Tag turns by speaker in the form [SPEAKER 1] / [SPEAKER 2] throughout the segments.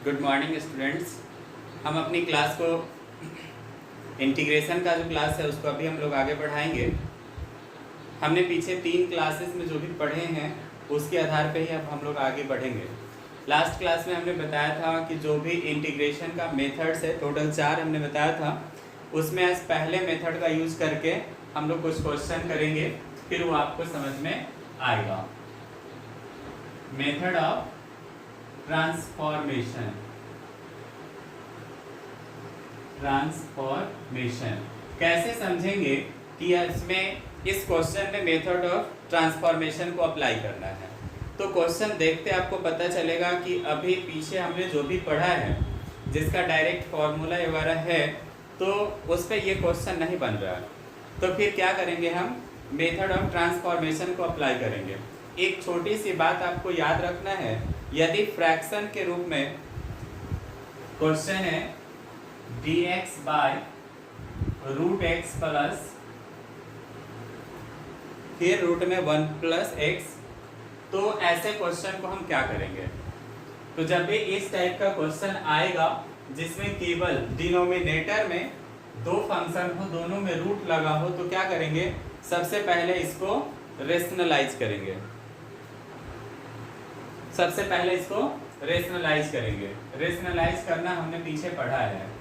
[SPEAKER 1] Good morning students. हम अपनी class को इंटीग्रेशन का जो क्लास है उसको अभी हम लोग आगे बढ़ाएंगे। हमने पीछे 3 क्लासेस में जो भी पढ़े हैं उसके आधार पे ही अब हम लोग आगे बढ़ेंगे। लास्ट क्लास में हमने बताया था कि जो भी इंटीग्रेशन का मेथड्स है, टोटल 4 हमने बताया था, उसमें आज पहले मेथड का यूज़ करके हम लोग कुछ क्वेश्चन करेंगे, फिर वो आपको समझ में आएगा। मेथड ऑफ ट्रांसफॉर्मेशन कैसे समझेंगे कि इसमें इस क्वेश्चन में मेथड ऑफ ट्रांसफॉर्मेशन को अप्लाई करना है। तो क्वेश्चन देखते आपको पता चलेगा कि अभी पीछे हमने जो भी पढ़ा है जिसका डायरेक्ट फॉर्मूला वगैरह है तो उस पर ये क्वेश्चन नहीं बन रहा। तो फिर क्या करेंगे, हम मेथड ऑफ ट्रांसफॉर्मेशन को अप्लाई करेंगे। एक छोटी सी बात आपको याद रखना है, यदि फ्रैक्शन के रूप में क्वेश्चन है dx by root x plus फिर रूट में 1 प्लस एक्स, तो ऐसे क्वेश्चन को हम क्या करेंगे। तो जब भी इस टाइप का क्वेश्चन आएगा जिसमें केवल डिनोमिनेटर में 2 फंक्शन हो, दोनों में रूट लगा हो, तो क्या करेंगे, सबसे पहले इसको रेशनलाइज करेंगे। रेशनलाइज करना हमने पीछे पढ़ा है।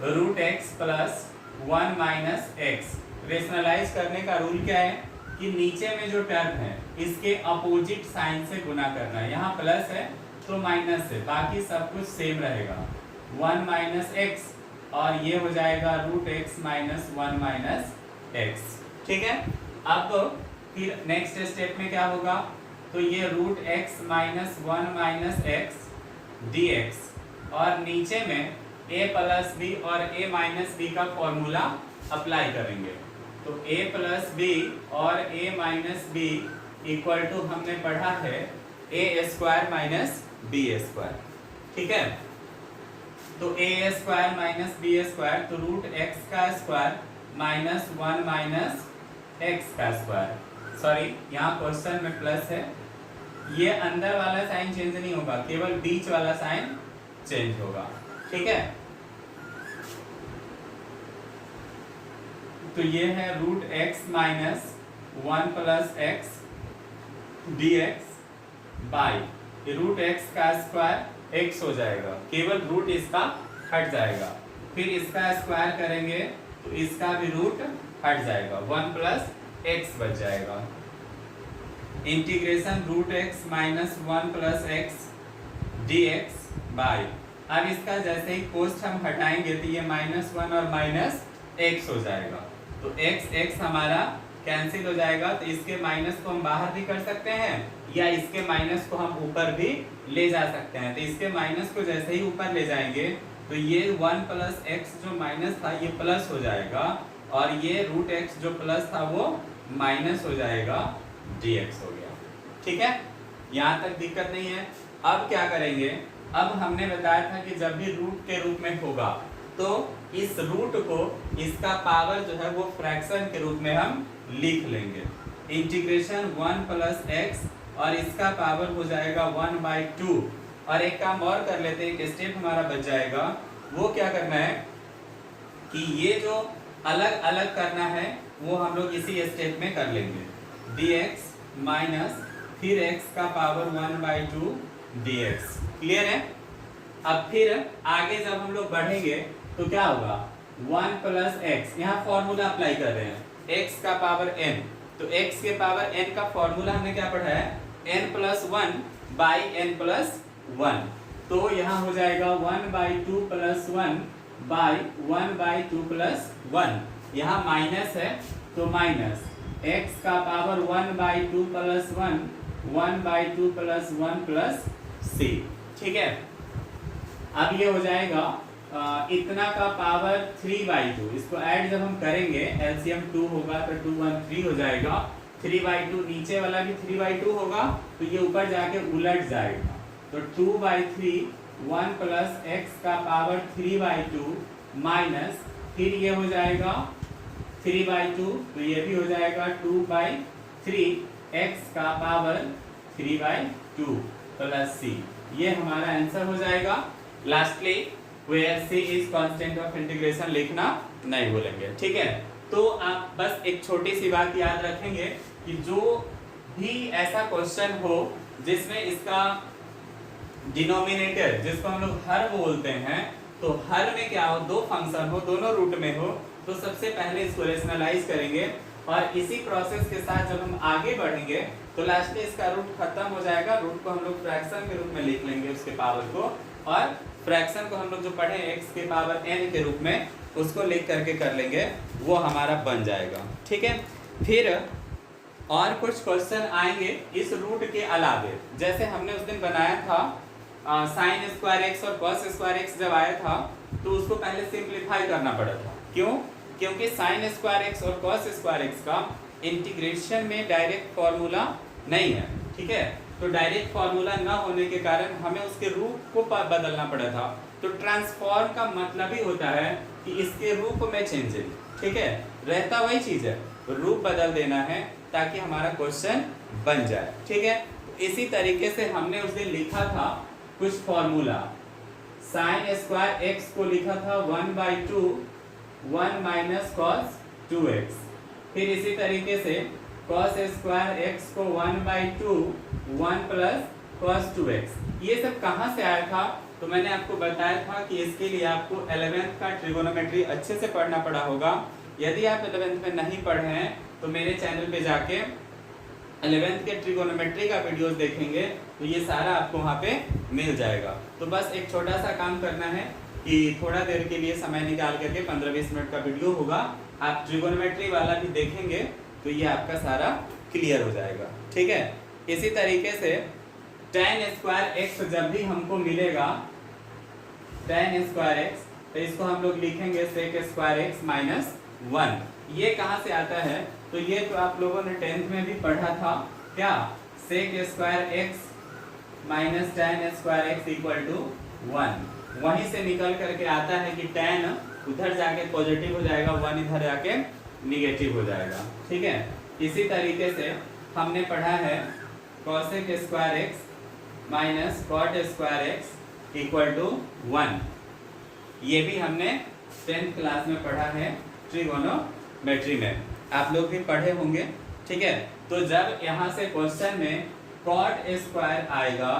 [SPEAKER 1] Root x plus 1 minus x, rationalize करने का रूल क्या है कि नीचे में जो टर्म है इसके अपोजिट साइन से गुना करना है। यहाँ प्लस है तो माइनस है, बाकी सब कुछ सेम रहेगा। 1 माइनस एक्स और ये हो जाएगा root x minus 1 minus x. ठीक है, अब फिर नेक्स्ट स्टेप में क्या होगा, तो ये root x minus 1 minus x d x और नीचे में a प्लस बी और a माइनस बी का फॉर्मूला अप्लाई करेंगे। तो a प्लस बी और a minus B equal to हमने पढ़ा है a square minus B square. ठीक है, तो a square minus B square, तो रूट एक्स का स्क्वायर माइनस 1 माइनस एक्स का स्क्वायर। सॉरी, यहाँ क्वेश्चन में प्लस है, ये अंदर वाला साइन चेंज नहीं होगा, केवल बीच वाला साइन चेंज होगा। ठीक है, तो ये है root x minus 1 plus x d x by root x का स्क्वायर एक्स हो जाएगा, केवल रूट इसका हट जाएगा। फिर इसका स्क्वायर करेंगे तो इसका भी रूट हट जाएगा, 1 प्लस एक्स बच जाएगा। Integration root x minus 1 plus x d x by, अब इसका जैसे ही कोष्ठ हम हटाएंगे तो ये माइनस 1 और माइनस एक्स हो जाएगा, तो एक्स एक्स हमारा कैंसिल हो जाएगा। तो इसके माइनस को हम बाहर भी कर सकते हैं या इसके माइनस को हम ऊपर भी ले जा सकते हैं। तो इसके माइनस को जैसे ही ऊपर ले जाएंगे तो ये 1 प्लस एक्स जो माइनस था ये प्लस हो जाएगा और ये रूट एक्स जो प्लस था वो माइनस हो जाएगा, dx हो गया। ठीक है, यहाँ तक दिक्कत नहीं है। अब क्या करेंगे, अब हमने बताया था कि जब भी रूट के रूप में होगा तो इस रूट को, इसका पावर जो है वो फ्रैक्शन के रूप में हम लिख लेंगे। इंटीग्रेशन 1 प्लस एक्स और इसका पावर हो जाएगा 1/2। और एक काम और कर लेते हैं, एक स्टेप हमारा बच जाएगा। वो क्या करना है कि ये जो अलग अलग करना है वो हम लोग इसी स्टेप में कर लेंगे। dx माइनस फिर x का पावर 1/2 dx। क्लियर है। अब फिर आगे जब हम लोग बढ़ेंगे तो क्या होगा, 1 प्लस एक्स, यहाँ फॉर्मूला अप्लाई कर रहे हैं, x का पावर n, तो x के पावर n का फॉर्मूला हमने क्या पढ़ा है, n plus 1 by n plus 1। तो यहाँ हो जाएगा 1/2 प्लस 1 बाई 1/2 प्लस 1। यहाँ माइनस है तो माइनस x का power 1/2 plus 1, 1/2 plus 1 plus c। ठीक है, अब ये हो जाएगा इतना का पावर 3/2। इसको ऐड जब हम करेंगे एलसीएम 2 होगा तो 2 1 3 हो जाएगा। 3/2 नीचे वाला भी 3/2 होगा तो ये ऊपर जाके उलट जाएगा, तो 2/3 1 प्लस एक्स का पावर 3/2 माइनस फिर ये हो जाएगा 3/2, तो ये भी हो जाएगा 2/3 एक्स का पावर 3/2 प्लस c। ये हमारा आंसर हो जाएगा। Lastly where c is constant of integration लिखना नहीं भूलेंगे, ठीक है। तो आप बस एक छोटी सी बात याद रखेंगे कि जो भी ऐसा क्वेश्चन हो जिसमें इसका डिनोमिनेटर, जिसको हम लोग हर बोलते हैं, तो हर में क्या हो, दो फंक्शन हो, दोनों रूट में हो, तो सबसे पहले इसको रेशनलाइज करेंगे और इसी प्रोसेस के साथ जब हम आगे बढ़ेंगे तो लास्ट में इसका रूट खत्म हो जाएगा। रूट को हम लोग फ्रैक्शन के रूप में लिख लेंगे उसके पावर को, और फ्रैक्शन को हम लोग जो पढ़े x के पावर n के रूप में उसको लिख करके कर लेंगे, वो हमारा बन जाएगा, ठीक है। फिर और कुछ क्वेश्चन आएंगे इस रूट के अलावे, जैसे हमने उस दिन बनाया था साइन स्क्वायर एक्स और कॉस स्क्वायर एक्स जब आया था तो उसको पहले सिंप्लीफाई करना पड़ा था। क्यों? क्योंकि साइन स्क्वायर एक्स और कॉस स्क्वायर एक्स का इंटीग्रेशन में डायरेक्ट फॉर्मूला नहीं है, ठीक है। तो डायरेक्ट फॉर्मूला ना होने के कारण हमें उसके रूप को बदलना पड़ा था। तो ट्रांसफॉर्म का मतलब ही होता है कि इसके रूप में चेंजिंग, ठीक है, रहता वही चीज है, रूप बदल देना है ताकि हमारा क्वेश्चन बन जाए, ठीक है। तो इसी तरीके से हमने उस दिन लिखा था कुछ फॉर्मूला, साइन स्क्वायर एक्स को लिखा था 1/2 1 माइनस कॉस 2x। फिर इसी तरीके से कॉस स्क्वायर एक्स को 1/2 1 प्लस कॉस 2x। ये सब कहाँ से आया था? तो मैंने आपको बताया था कि इसके लिए आपको 11th का ट्रिगोनोमेट्री अच्छे से पढ़ना पड़ा होगा। यदि आप 11th में नहीं पढ़े हैं तो मेरे चैनल पे जाके 11th के ट्रिगोनोमेट्री का वीडियोस देखेंगे तो ये सारा आपको वहाँ पे मिल जाएगा। तो बस एक छोटा सा काम करना है कि थोड़ा देर के लिए समय निकाल करके 15-20 मिनट का वीडियो होगा, आप ट्रिगोनोमेट्री वाला भी देखेंगे तो ये आपका सारा क्लियर हो जाएगा, ठीक है। इसी तरीके से tan स्क्वायर एक्स जब भी हमको मिलेगा, tan स्क्वायर एक्स, तो इसको हम लोग लिखेंगे sec स्क्वायर एक्स माइनस 1। ये कहाँ से आता है? तो ये तो आप लोगों ने 10th में भी पढ़ा था, क्या, sec square x minus tan square x equal to 1। वहीं से निकल करके आता है कि tan उधर जाके पॉजिटिव हो जाएगा, 1 इधर जाके निगेटिव हो जाएगा, ठीक है। इसी तरीके से हमने पढ़ा है cosec square x minus cot square x equal to 1। ये भी हमने 10th क्लास में पढ़ा है ट्रिगोनोमेट्री में, आप लोग भी पढ़े होंगे, ठीक है। तो जब यहाँ से क्वेश्चन में cot स्क्वायर आएगा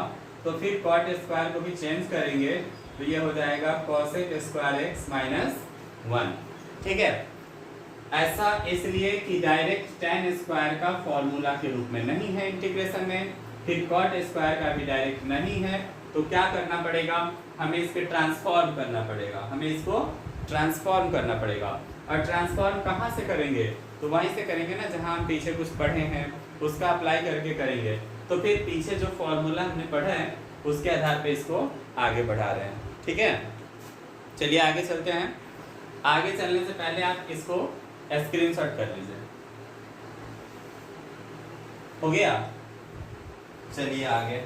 [SPEAKER 1] तो फिर cot स्क्वायर को भी चेंज करेंगे तो ये हो जाएगा cosec स्क्वायर एक्स माइनस 1, ठीक है। ऐसा इसलिए कि डायरेक्ट tan स्क्वायर का फॉर्मूला के रूप में नहीं है इंटीग्रेशन में, फिर cot स्क्वायर का भी डायरेक्ट नहीं है, तो क्या करना पड़ेगा, हमें इसके ट्रांसफॉर्म करना पड़ेगा, हमें इसको ट्रांसफॉर्म करना पड़ेगा। और ट्रांसफॉर्म कहाँ से करेंगे? तो वहीं से करेंगे ना जहाँ हम पीछे कुछ पढ़े हैं उसका अप्लाई करके करेंगे। तो फिर पीछे जो फॉर्मूला हमने पढ़ा है उसके आधार पे इसको आगे बढ़ा रहे हैं, ठीक है। चलिए आगे चलते हैं। आगे चलने से पहले आप इसको स्क्रीनशॉट कर लीजिए, हो गया। चलिए आगे,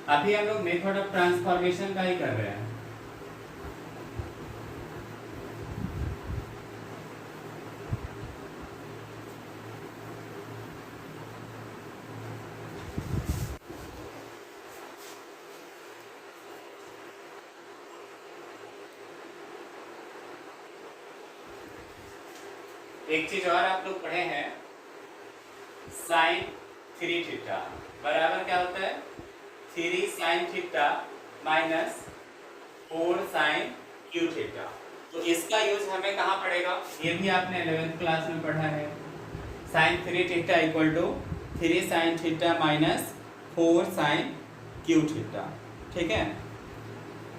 [SPEAKER 1] अभी हम लोग मेथड ऑफ ट्रांसफॉर्मेशन का ही कर रहे हैं। एक चीज और आप लोग पढ़े हैं, साइन 3 थीटा बराबर क्या होता है, 3 sine theta minus 4 sine cube theta. तो इसका यूज हमें कहाँ पड़ेगा? ये भी आपने 11th क्लास में पढ़ा है। Sine 3 theta equal to 3 sine theta minus 4 sine cube theta, ठीक है।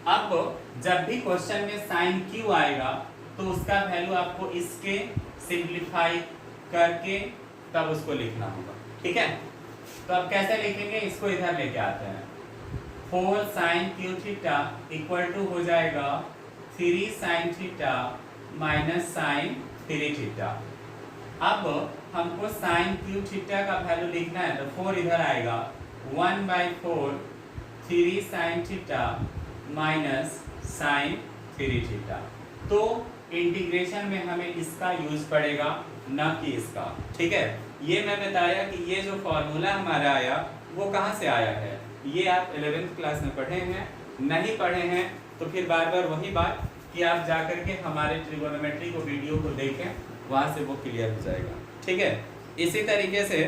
[SPEAKER 1] अब जब भी क्वेश्चन में साइन क्यू आएगा तो उसका वैल्यू आपको इसके सिंप्लीफाई करके तब उसको लिखना होगा, ठीक है। तो अब कैसे लिखेंगे, इसको इधर लेके आते हैं। 4 sine cube theta equal to हो जाएगा 3 sine theta minus sine 3 theta. अब हमको साइन क्यू थीटा का वैल्यू लिखना है तो 4 इधर आएगा, 1/4 3 sine theta minus sine 3 theta. तो इंटीग्रेशन में हमें इसका यूज पड़ेगा, न कि इसका, ठीक है। ये मैं बताया कि ये जो फॉर्मूला हमारा आया वो कहाँ से आया है, ये आप 11th क्लास में पढ़े हैं, नहीं पढ़े हैं तो फिर बार बार वही बात कि आप जाकर के हमारे ट्रिगोनोमेट्री को वीडियो को देखें, वहाँ से वो क्लियर हो जाएगा। ठीक है, इसी तरीके से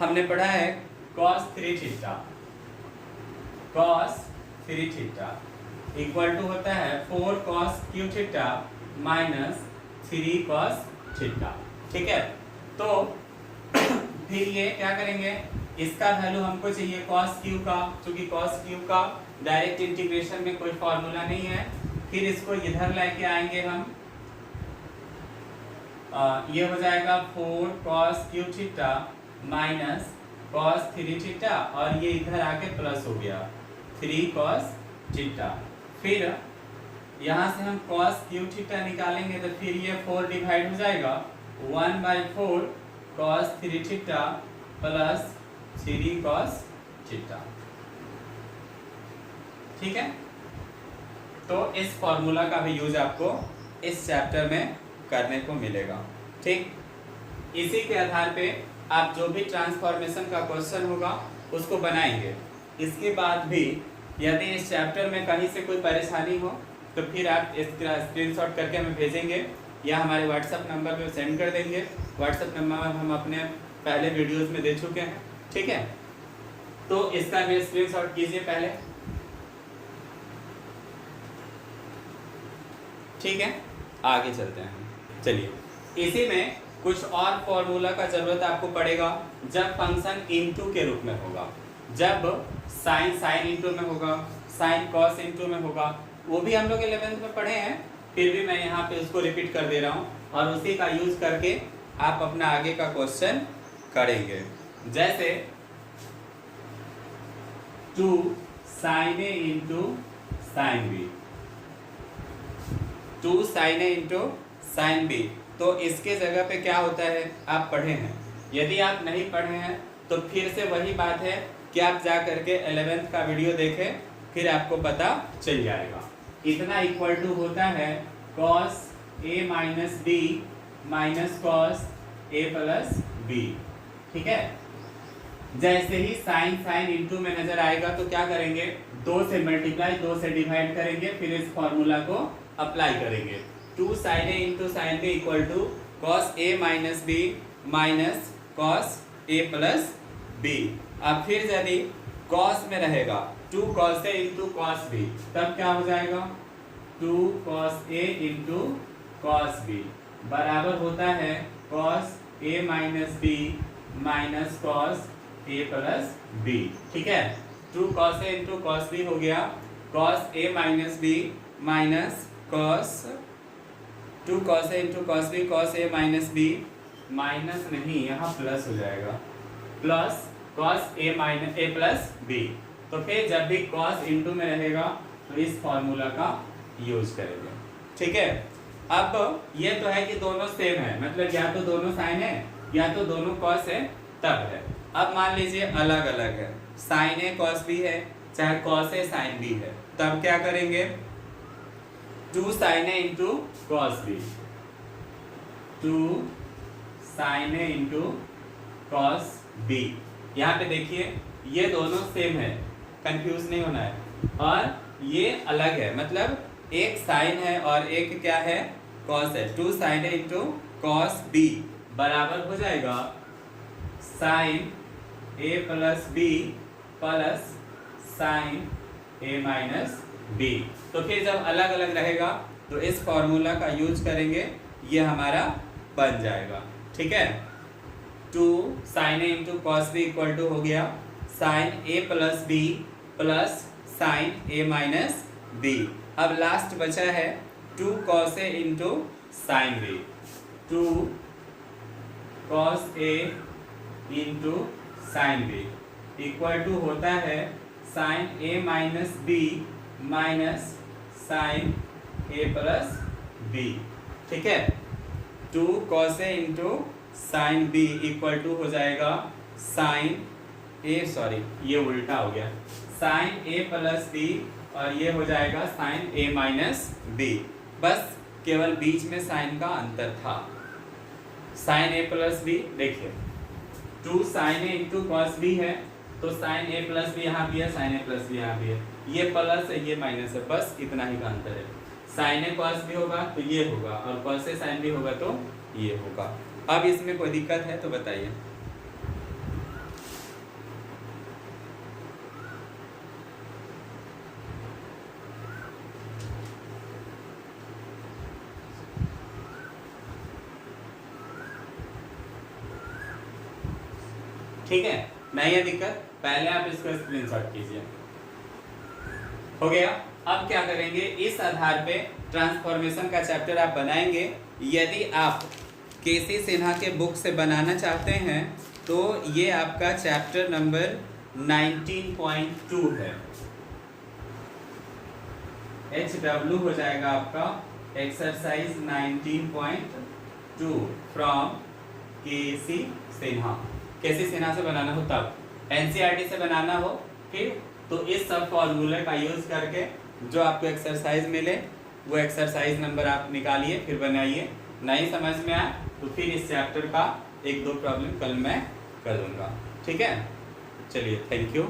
[SPEAKER 1] हमने पढ़ा है cos 3 theta, cos 3 theta equal to होता है 4 cos cube theta minus 3 cos theta. ठीक है, तो फिर ये क्या करेंगे, इसका वैल्यू हमको चाहिए cos क्यू का, क्योंकि cos क्यू का डायरेक्ट इंटीग्रेशन में कोई फॉर्मूला नहीं है। फिर इसको इधर लेके आएंगे हम, ये हो जाएगा 4 cos cube theta minus cos 3 theta, और ये इधर आके प्लस हो गया 3 cos थीटा। फिर यहाँ से हम cos क्यू थीटा निकालेंगे तो फिर ये 4 डिवाइड हो जाएगा 1/4 cos 3 theta plus 3 cos theta. ठीक है, तो इस फॉर्मूला का भी यूज आपको इस चैप्टर में करने को मिलेगा। ठीक, इसी के आधार पे आप जो भी ट्रांसफॉर्मेशन का क्वेश्चन होगा उसको बनाएंगे। इसके बाद भी यदि इस चैप्टर में कहीं से कोई परेशानी हो तो फिर आप इसका स्क्रीनशॉट करके हमें भेजेंगे या हमारे व्हाट्सएप नंबर पे सेंड कर देंगे। व्हाट्सएप नंबर हम अपने पहले वीडियोस में दे चुके हैं। ठीक है, तो इसका भी स्क्रीनशॉट कीजिए पहले। ठीक है, आगे चलते हैं। चलिए, इसी में कुछ और फॉर्मूला का जरूरत आपको पड़ेगा जब फंक्शन इनटू के रूप में होगा, जब साइन इनटू में होगा, साइन कॉस इनटू में होगा, वो भी हम लोग 11th में पढ़े हैं, फिर भी मैं यहाँ पे उसको रिपीट कर दे रहा हूँ और उसी का यूज करके आप अपना आगे का क्वेश्चन करेंगे। जैसे 2 sin A into sine B, 2 sin A into sine B, तो इसके जगह पे क्या होता है आप पढ़े हैं। यदि आप नहीं पढ़े हैं तो फिर से वही बात है कि आप जा करके 11th का वीडियो देखें, फिर आपको पता चल जाएगा। इतना इक्वल टू होता है cos A minus B minus cos A plus B. ठीक है, जैसे ही साइन इनटू में नजर आएगा तो क्या करेंगे, 2 से मल्टीप्लाई, 2 से डिवाइड करेंगे, फिर इस फॉर्मूला को अप्लाई करेंगे। 2 sin A into sine B equal to cos A minus B minus cos A plus B. अब फिर यदि cos में रहेगा 2 cos A into cos B, तब क्या हो जाएगा 2 cos A into cos B बराबर होता है cos A minus B minus cos A plus B. ठीक है, 2 cos A into cos B हो गया cos A minus B minus cos 2 cos A into cos B cos A minus B, minus नहीं यहाँ plus हो जाएगा, plus cos A minus A plus B. तो फिर जब भी cos इंटू में रहेगा तो इस फॉर्मूला का यूज करेंगे। ठीक है, अब ये तो है कि दोनों सेम है, मतलब या तो दोनों साइन है या तो दोनों cos है, तब है। अब मान लीजिए अलग अलग है, साइन A cos B है, चाहे cos A sin B है, तब क्या करेंगे 2 sin A into cos B, 2 sin A into cos B। यहाँ पे देखिए ये दोनों सेम है, कंफ्यूज नहीं होना है, और ये अलग है, मतलब एक साइन है और एक क्या है cos है। 2 sin A into cos B बराबर हो जाएगा sine A plus B plus sine A minus B. तो फिर जब अलग अलग रहेगा तो इस फॉर्मूला का यूज करेंगे, ये हमारा बन जाएगा। ठीक है, 2 sin A into cos B equal to हो गया sine A plus B plus sine A minus B. अब लास्ट बचा है 2 cos A into sine B, 2 cos A into sine B equal to होता है sine A minus B minus sine A plus B. ठीक है, 2 cos A into sine B equal to हो जाएगा sine A, sorry ये उल्टा हो गया, साइन A प्लस बी, और ये हो जाएगा साइन A माइनस बी। बस केवल बीच में साइन का अंतर था। साइन ए प्लस बी, देखिए 2 साइन ए इंटू कॉस बी है, तो साइन ए प्लस बी यहाँ भी है, साइन ए प्लस बी यहाँ भी है, ये प्लस है ये माइनस है, बस इतना ही का अंतर है। साइन ए कॉस बी होगा तो ये होगा, और कॉस ए साइन बी होगा तो ये होगा। अब इसमें कोई दिक्कत है तो बताइए। ठीक है, नहीं है दिक्कत, पहले आप इसको स्क्रीनशॉट कीजिए। हो गया। अब क्या करेंगे, इस आधार पे ट्रांसफॉर्मेशन का चैप्टर आप बनाएंगे। यदि आप केसी सिन्हा के बुक से बनाना चाहते हैं तो ये आपका चैप्टर नंबर 19.2 है, HW हो जाएगा आपका एक्सरसाइज 19.2 फ्रॉम केसी सिन्हा। केसी सिन्हा से बनाना हो तब, एनसीईआरटी से बनाना हो फिर तो इस सब फॉर्मूले का यूज करके जो आपको एक्सरसाइज मिले वो एक्सरसाइज नंबर आप निकालिए, फिर बनाइए। नहीं समझ में आए तो फिर इस चैप्टर का 1-2 प्रॉब्लम कल मैं कर दूंगा। ठीक है, चलिए, थैंक यू।